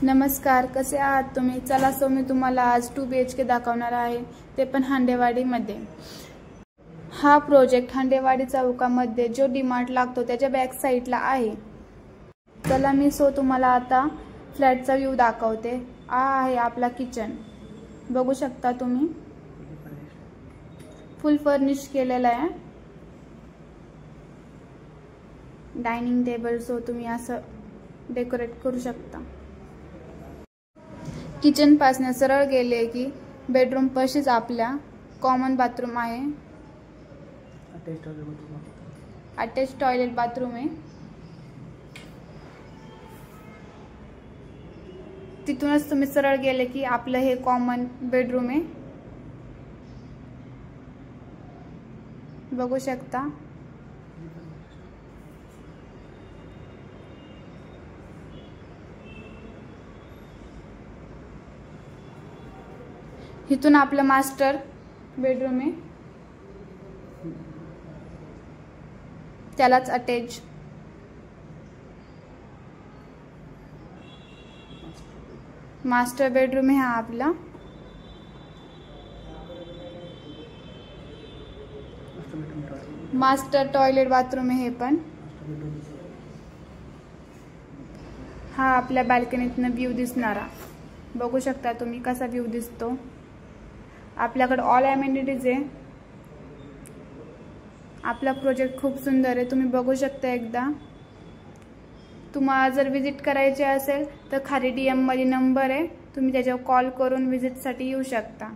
नमस्कार, कसे आहात तुम्ही? चला सो मी तुम्हाला आज 2 BHK दाखवणार आहे, ते पण हांडेवाडीमध्ये। हा प्रोजेक्ट हांडेवाडी चौकामध्ये जो डीमार्ट लागतो त्याच्या बॅक साइडला आहे। चला मी तुम्हाला आता फ्लॅटचा व्ह्यू दाखवते। हा आहे आपला किचन, बघू शकता तुम्ही, फुल फर्निश केलेला आहे। डायनिंग टेबल तुम्ही असं डेकोरेट करू शकता। किचन पासून सरळ गेले की बेडरूम पाशीच आपल्या कॉमन बाथरूम आहे, अटॅच टॉयलेट बाथरूम आहे। तिथूनच तुम्ही सरळ गेले की आपलं हे कॉमन बेडरूम आहे, बघू शकता। इथून आपलं मास्टर बेडरूम आहे, त्यालाच अटॅच। मास्टर बेडरूम आहे हा आपला। मास्टर टॉयलेट बाथरूम आहे हे पण। हा आपल्या बाल्कनीतनं व्ह्यू दिसणारा, बघू शकता तुम्ही कसा व्ह्यू दिसतो। आपल्याकडे ऑल अमेनिटीज आहे। आपला प्रोजेक्ट खूप सुंदर आहे, तुम्ही बघू शकता एकदा। तुम्हाला जर विजिट करायचे असेल तर खाली DM मध्ये नंबर आहे, तुम्ही त्याच्यावर कॉल करून विजिटसाठी येऊ शकता।